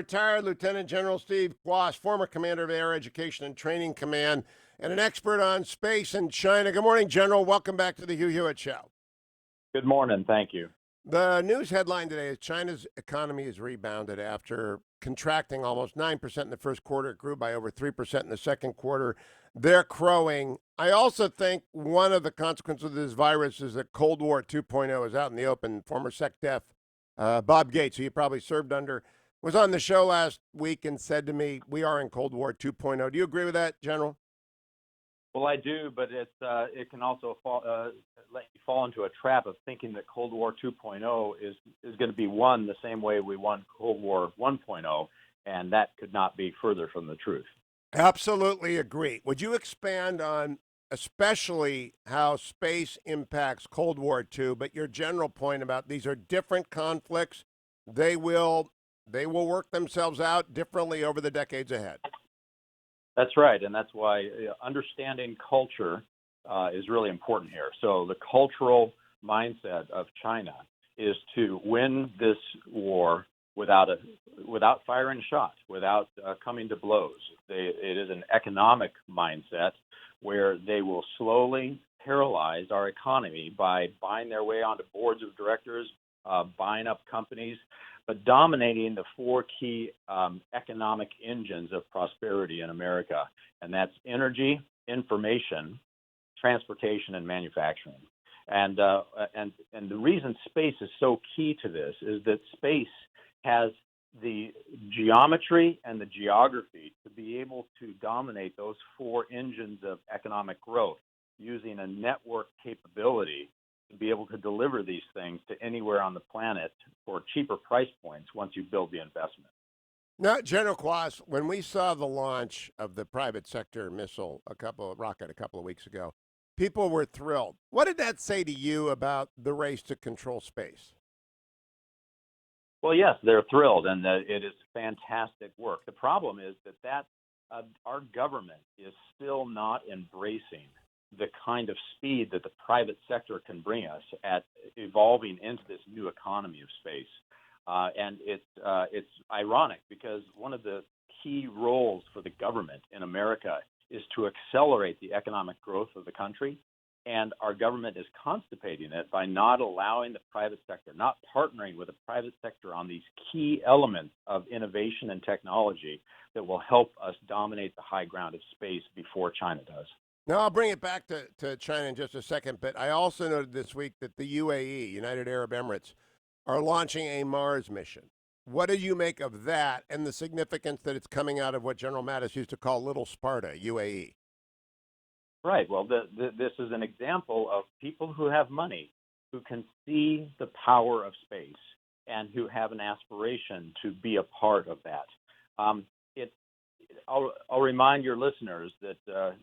Retired Lieutenant General Steve Kwast, former commander of Air Education and Training Command, and an expert on space and China. Good morning, General. Welcome back to the Hugh Hewitt Show. Good morning. Thank you. The news headline today is China's economy has rebounded after contracting almost 9% in the first quarter. It grew by over 3% in the second quarter. They're crowing. I also think one of the consequences of this virus is that Cold War 2.0 is out in the open. Former SecDef Bob Gates, who you probably served under, was on the show last week and said to me, we are in Cold War 2.0. Do you agree with that, General? Well, I do, but it can also let you fall into a trap of thinking that Cold War 2.0 is going to be won the same way we won Cold War 1.0, and that could not be further from the truth. Absolutely agree. Would you expand on especially how space impacts Cold War II, but your general point about these are different conflicts. They will work themselves out differently over the decades ahead. That's right, and that's why understanding culture is really important here. So the cultural mindset of China is to win this war without firing shots, without coming to blows. It is an economic mindset where they will slowly paralyze our economy by buying their way onto boards of directors, buying up companies, but dominating the four key economic engines of prosperity in America, and that's energy, information, transportation, and manufacturing. And the reason space is so key to this is that space has the geometry and the geography to be able to dominate those four engines of economic growth using a network capability to be able to deliver these things to anywhere on the planet for cheaper price points once you build the investment. Now, General Kwast, when we saw the launch of the private sector missile, rocket a couple of weeks ago, people were thrilled. What did that say to you about the race to control space? Well, yes, they're thrilled, and it is fantastic work. The problem is that our government is still not embracing the kind of speed that the private sector can bring us at evolving into this new economy of space. And it's ironic because one of the key roles for the government in America is to accelerate the economic growth of the country. And our government is constipating it by not allowing the private sector, not partnering with the private sector on these key elements of innovation and technology that will help us dominate the high ground of space before China does. Now, I'll bring it back to China in just a second, but I also noted this week that the UAE, United Arab Emirates, are launching a Mars mission. What do you make of that and the significance that it's coming out of what General Mattis used to call Little Sparta, UAE? Right. Well, this is an example of people who have money, who can see the power of space, and who have an aspiration to be a part of that. I'll remind your listeners that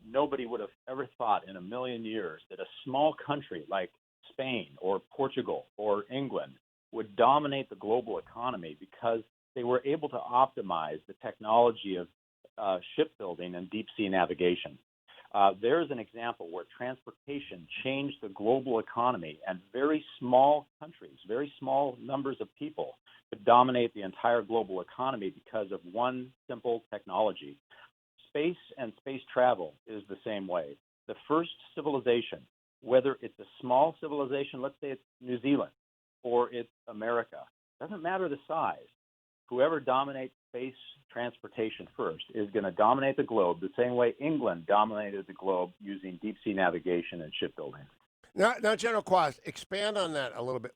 nobody would have ever thought in a million years that a small country like Spain or Portugal or England would dominate the global economy because they were able to optimize the technology of shipbuilding and deep sea navigation. There's an example where transportation changed the global economy, and very small countries, very small numbers of people could dominate the entire global economy because of one simple technology. Space and space travel is the same way. The first civilization, whether it's a small civilization, let's say it's New Zealand, or it's America, doesn't matter the size. Whoever dominates space transportation first is going to dominate the globe the same way England dominated the globe using deep sea navigation and shipbuilding. Now, General Kwast, expand on that a little bit.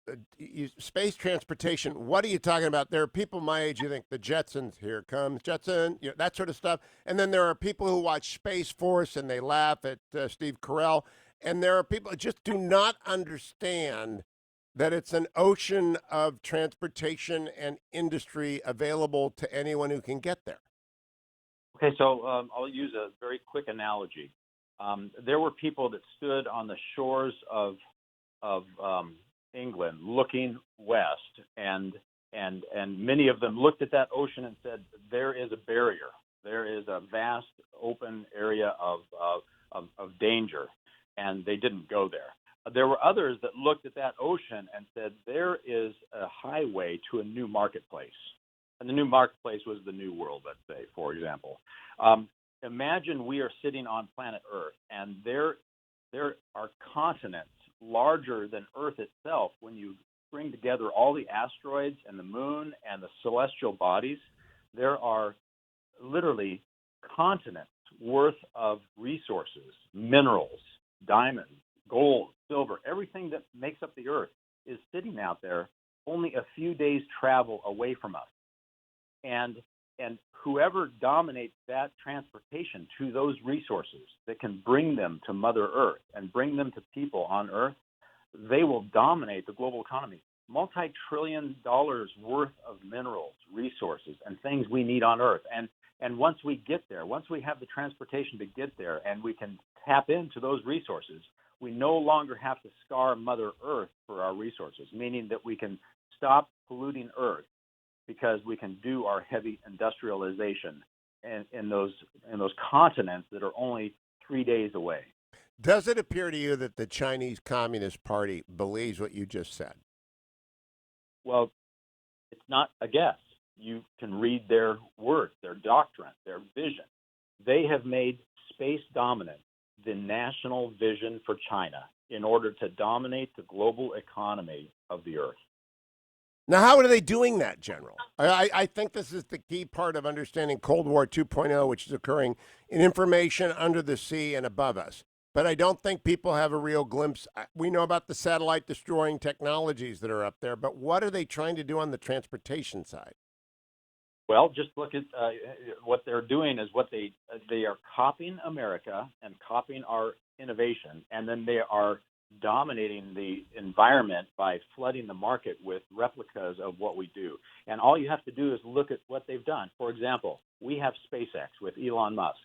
Space transportation, what are you talking about? There are people my age who think the Jetsons, here comes Jetson, that sort of stuff. And then there are people who watch Space Force and they laugh at Steve Carell. And there are people who just do not understand that it's an ocean of transportation and industry available to anyone who can get there. Okay, so I'll use a very quick analogy. There were people that stood on the shores of England looking west, and many of them looked at that ocean and said, there is a barrier. There is a vast open area of danger, and they didn't go there. There were others that looked at that ocean and said, there is a highway to a new marketplace. And the new marketplace was the new world, let's say, for example. Imagine we are sitting on planet Earth, and there are continents larger than Earth itself. When you bring together all the asteroids and the moon and the celestial bodies, there are literally continents worth of resources, minerals, diamonds, gold, silver, everything that makes up the Earth is sitting out there only a few days travel away from us. And whoever dominates that transportation to those resources that can bring them to Mother Earth and bring them to people on Earth, they will dominate the global economy. Multi-trillion dollars worth of minerals, resources, and things we need on Earth. And once we get there, once we have the transportation to get there and we can tap into those resources, we no longer have to scar Mother Earth for our resources, meaning that we can stop polluting Earth because we can do our heavy industrialization in those continents that are only 3 days away. Does it appear to you that the Chinese Communist Party believes what you just said? Well, it's not a guess. You can read their words, their doctrine, their vision. They have made space dominance the national vision for China in order to dominate the global economy of the Earth. Now, how are they doing that, General? I think this is the key part of understanding Cold War 2.0, which is occurring in information under the sea and above us. But I don't think people have a real glimpse. We know about the satellite destroying technologies that are up there, but what are they trying to do on the transportation side? Well, just look at what they're doing is what they are copying America and copying our innovation, and then they are dominating the environment by flooding the market with replicas of what we do. And all you have to do is look at what they've done. For example, we have SpaceX with Elon Musk.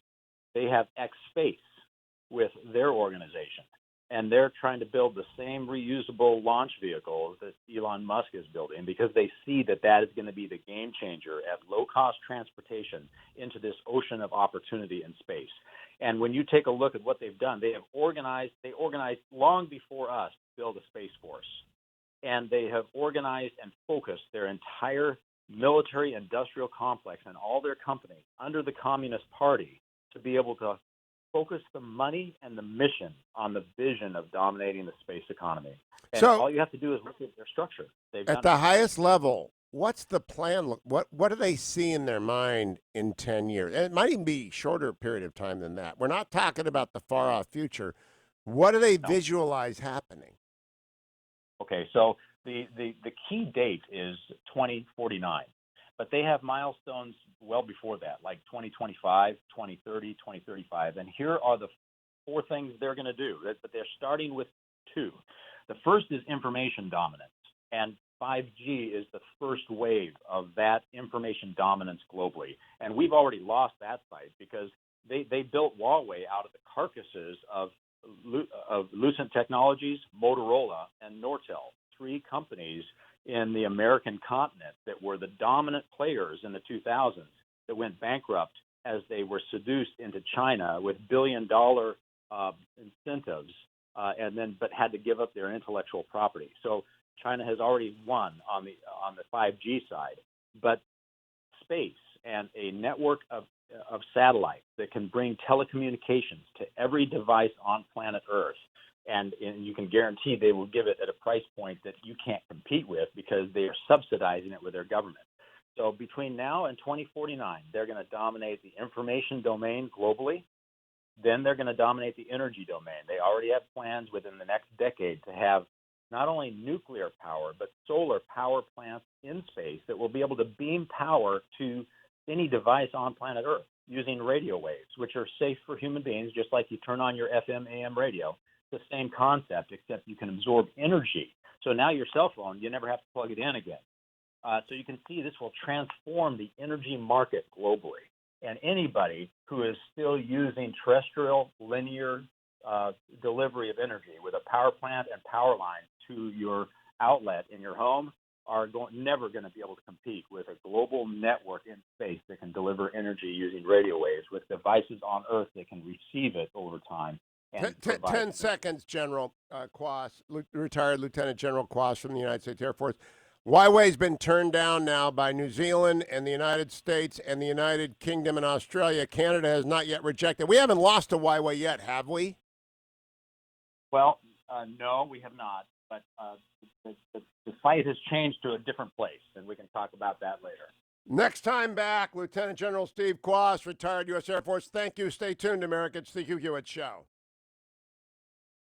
They have X Space with their organization. And they're trying to build the same reusable launch vehicle that Elon Musk is building because they see that that is going to be the game changer at low-cost transportation into this ocean of opportunity in space. And when you take a look at what they've done, they organized long before us to build a space force. And they have organized and focused their entire military industrial complex and all their companies under the Communist Party to be able to focus the money and the mission on the vision of dominating the space economy. And So, all you have to do is look at their structure. They've at done the highest level, what's the plan? What do they see in their mind in 10 years? And it might even be a shorter period of time than that. We're not talking about the far off future. What do they visualize happening? Okay, so the key date is 2049, but they have milestones well before that, like 2025, 2030, 2035. And here are the 4 things they're going to do, but they're starting with 2. The first is information dominance, and 5G is the first wave of that information dominance globally. And we've already lost that fight because they built Huawei out of the carcasses of Lucent Technologies, Motorola, and Nortel, 3 companies in the American continent that were the dominant players in the 2000s that went bankrupt as they were seduced into China with billion-dollar incentives, but had to give up their intellectual property. So China has already won on the 5G side, but space and a network of satellites that can bring telecommunications to every device on planet Earth. And you can guarantee they will give it at a price point that you can't compete with because they are subsidizing it with their government. So between now and 2049, they're going to dominate the information domain globally. Then they're going to dominate the energy domain. They already have plans within the next decade to have not only nuclear power, but solar power plants in space that will be able to beam power to any device on planet Earth using radio waves, which are safe for human beings, just like you turn on your FM, AM radio. It's the same concept, except you can absorb energy. So now your cell phone, you never have to plug it in again. So you can see this will transform the energy market globally. And anybody who is still using terrestrial linear delivery of energy with a power plant and power line to your outlet in your home are never going to be able to compete with a global network in space that can deliver energy using radio waves with devices on Earth that can receive it over time. 10 seconds, General Kwast, retired Lieutenant General Kwast from the United States Air Force. Huawei's been turned down now by New Zealand and the United States and the United Kingdom and Australia. Canada has not yet rejected. We haven't lost to Huawei yet, have we? Well, no, we have not. But the fight has changed to a different place, and we can talk about that later. Next time back, Lieutenant General Steve Kwast, retired U.S. Air Force. Thank you. Stay tuned, America. It's the Hugh Hewitt Show.